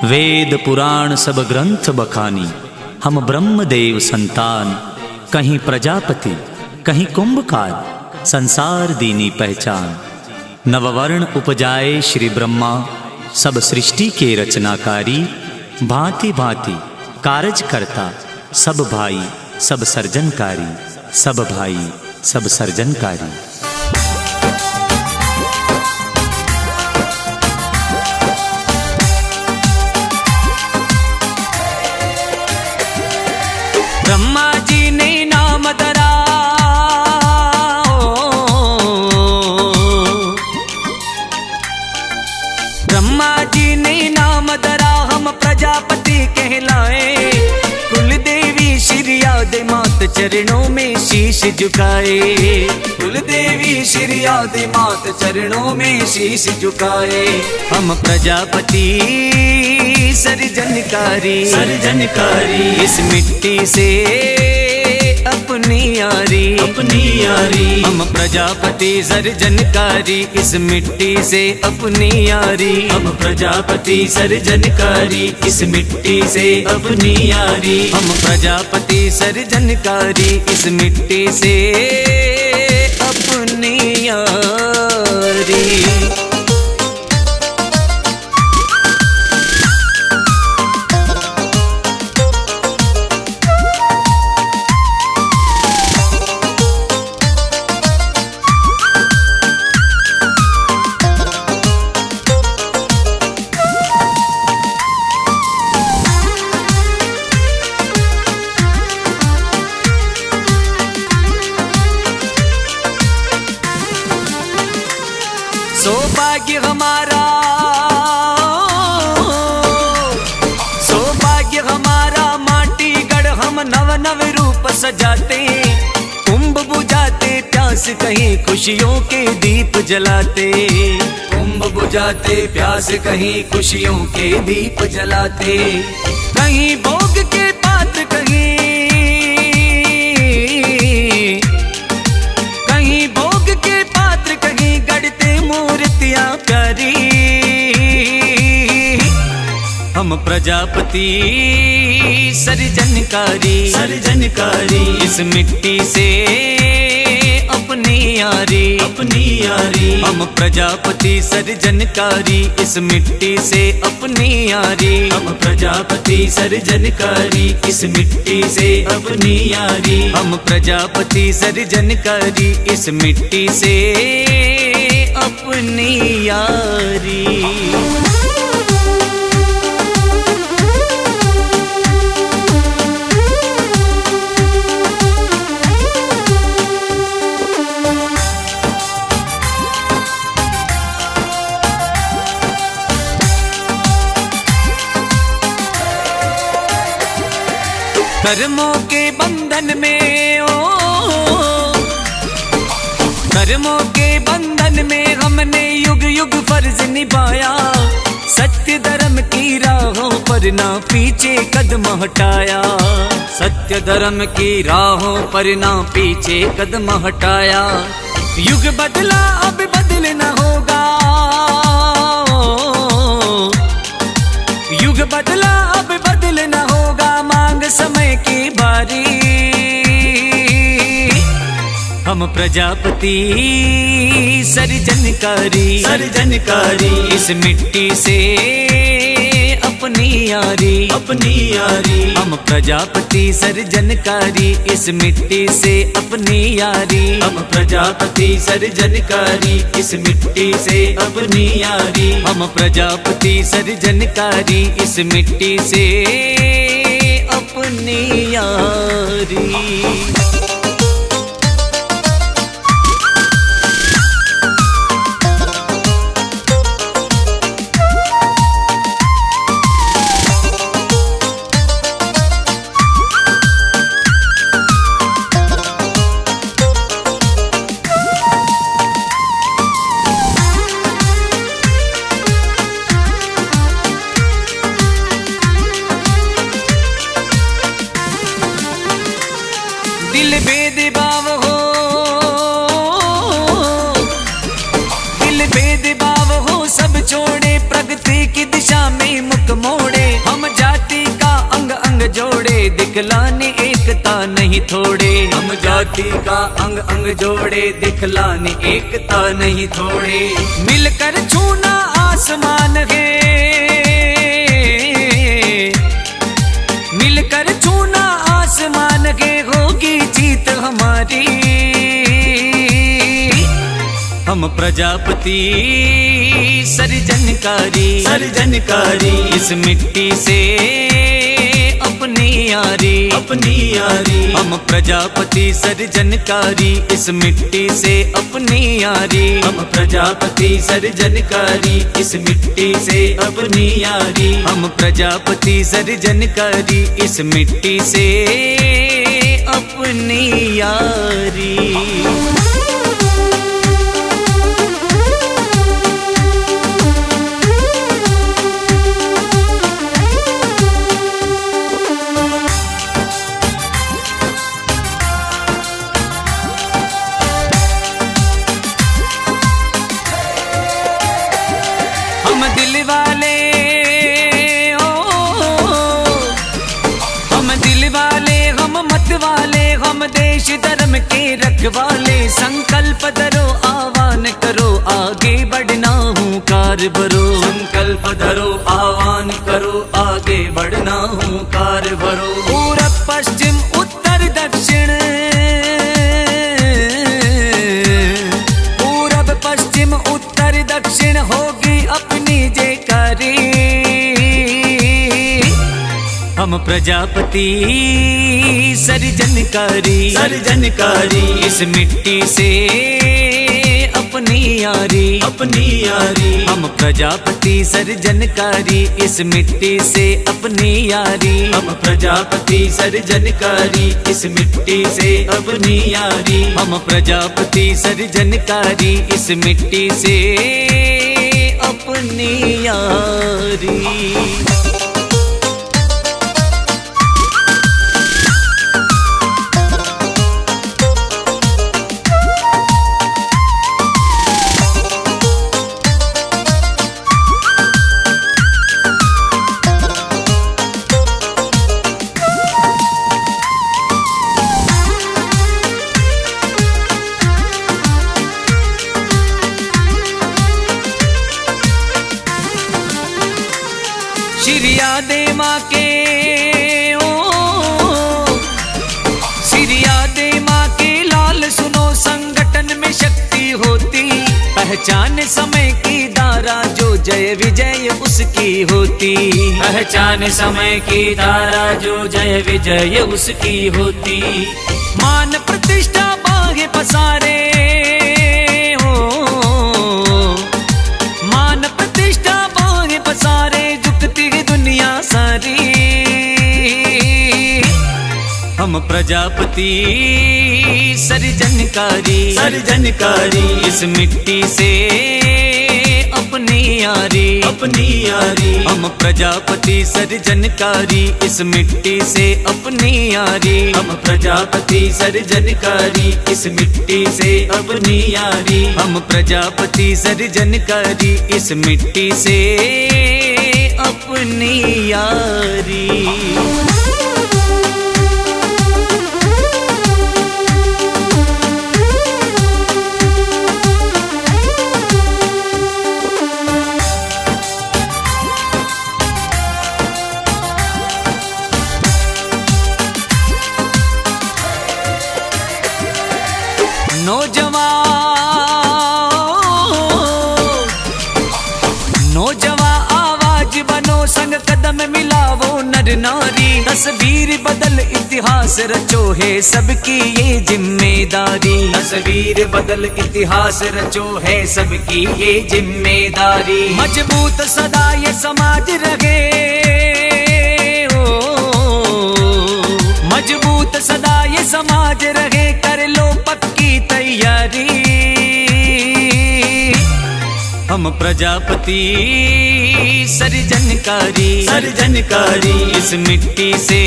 वेद पुराण सब ग्रंथ बखानी, हम ब्रह्मदेव संतान। कहीं प्रजापति कहीं कुंभकार, संसार दीनी पहचान। नववर्ण उपजाए श्री ब्रह्मा, सब सृष्टि के रचनाकारी। भांति भांति कारज करता, सब भाई सब सर्जनकारी। सब भाई सब सर्जनकारी। ब्रह्मा जी ने नाम धरा, ब्रह्मा जी ने नाम धरा, हम प्रजापति कहलाए। कुल देवी श्री आदि मात चरणों में शीश झुकाए। कुल देवी श्री आदि मात चरणों में शीश झुकाए। हम प्रजापति सर्जनकारी, सर्जनकारी। इस मिट्टी से अपनी यारी, अपनी यारी। हम प्रजापति सर्जनकारी, इस मिट्टी से अपनी यारी। हम प्रजापति सर्जनकारी, इस मिट्टी से अपनी यारी। हम प्रजापति सर्जनकारी, इस मिट्टी से अपनी यारी। सौभाग्य हमारा, सौभाग्य हमारा। माटी गढ़ हम नव नव रूप सजाते। कुंभ बुझाते प्यास, कहीं खुशियों के दीप जलाते। कुंभ बुझाते प्यास, कहीं खुशियों के दीप जलाते। कहीं भोग के पात्र, कहीं भोग के पात्र, कहीं गढ़ते मूर्तियां प्यारी। हम प्रजापति सर्जनकारी, सर्जनकारी। इस मिट्टी से अपनी यारी, अपनी यारी। हम प्रजापति सर्जनकारी, इस मिट्टी से अपनी यारी। हम प्रजापति सर्जनकारी, इस मिट्टी से अपनी यारी। हम प्रजापति सर्जनकारी, इस मिट्टी से अपनी यारी। कर्मों के बंधन में, कर्मों के बंधन में हमने युग युग फर्ज निभाया। सत्य धर्म की राहों पर ना पीछे कदम हटाया। सत्य धर्म की राहों पर ना पीछे कदम हटाया। युग बदला अब बदलना होगा, युग बदला अब बदलना होगा। मांग समय की बारी। हम प्रजापति सर्जनकारी, सर्जनकारी। इस मिट्टी से अपनी यारी, अपनी यारी। हम प्रजापति सर्जनकारी, इस मिट्टी से अपनी यारी। हम प्रजापति सर्जनकारी, इस मिट्टी से अपनी यारी। हम प्रजापति सर्जनकारी, इस मिट्टी से अपनी यारी। दिल भेदभाव हो, दिल भेदभाव हो, सब छोड़े प्रगति की दिशा में मुख मोड़े। दिखलाने एकता नहीं थोड़े। हम जाति का अंग अंग जोड़े, दिखलाने एकता नहीं थोड़े। मिलकर छूना आसमान है, मिलकर छूना आसमान के, होगी जीत हमारी। हम प्रजापति सर्जनकारी, सर्जनकारी, इस मिट्टी से अपनी यारी, अपनी यारी। हम प्रजापति सर्जनकारी, इस मिट्टी से अपनी यारी। हम प्रजापति सर्जनकारी, इस मिट्टी से अपनी यारी। हम प्रजापति सर्जनकारी, इस मिट्टी से अपनी यारी। हम दिल वाले, हम दिल वाले, हम मत वाले, हम देश धर्म के रखवाले। संकल्प धरो, आह्वान करो, आगे बढ़ना हुंकार भरो। संकल्प धरो, आह्वान करो, आगे बढ़ना हुंकार भरो। पूरब पश्चिम उत्तर दक्षिण, पूरब पश्चिम उत्तर दक्षिण, होगी अपनी जयकारी। हम प्रजापति सर्जनकारी, सर्जनकारी, इस मिट्टी से अपनी यारी, अपनी यारी। हम प्रजापति सर्जनकारी, इस मिट्टी से अपनी यारी। हम प्रजापति सर्जनकारी, इस मिट्टी से अपनी यारी। हम प्रजापति सर्जनकारी, इस मिट्टी से अपनी यारी। श्रिया दे माँ के, श्रिया दे माँ के लाल, सुनो संगठन में शक्ति होती। पहचान समय की धारा, जो जय विजय उसकी होती। पहचान समय की धारा, जो जय विजय उसकी होती। मान प्रतिष्ठा बाहे पसारे, मान प्रतिष्ठा बाहे पसारे, झुकती दुनिया सारी। हम प्रजापति सर्जनकारी, सर्जनकारी, इस मिट्टी से अपनी यारी, अपनी यारी। हम प्रजापति सर्जनकारी, इस मिट्टी से अपनी यारी। हम प्रजापति सर्जनकारी, इस मिट्टी से अपनी यारी। हम प्रजापति सर्जनकारी, इस मिट्टी से अपनी यारी। नौजवान आवाज बनो, संग कदम मिलावो नर नारी। तस्वीर बदल इतिहास रचो है सबकी ये जिम्मेदारी। तस्वीर बदल इतिहास रचो है सबकी ये जिम्मेदारी। मजबूत सदा ये समाज रहे, मजबूत सदा ये समाज रहे। कर लो पक्की तैयारी। हम प्रजापति सर्जनकारी, सर्जनकारी, इस मिट्टी से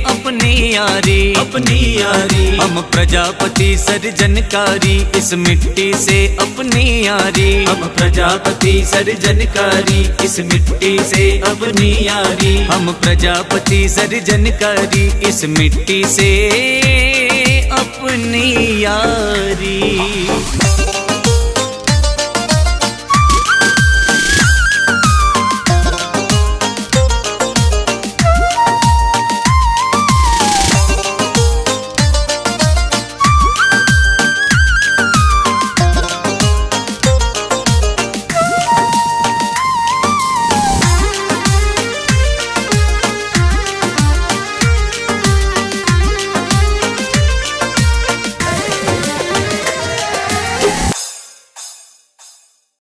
अपनी अपनी यारी हम प्रजापति सर्जनकारी इस मिट्टी से अपनी यारी हम प्रजापति सर्जनकारी इस मिट्टी से अपनी यारी हम प्रजापति सर्जनकारी इस मिट्टी से अपनी यारी।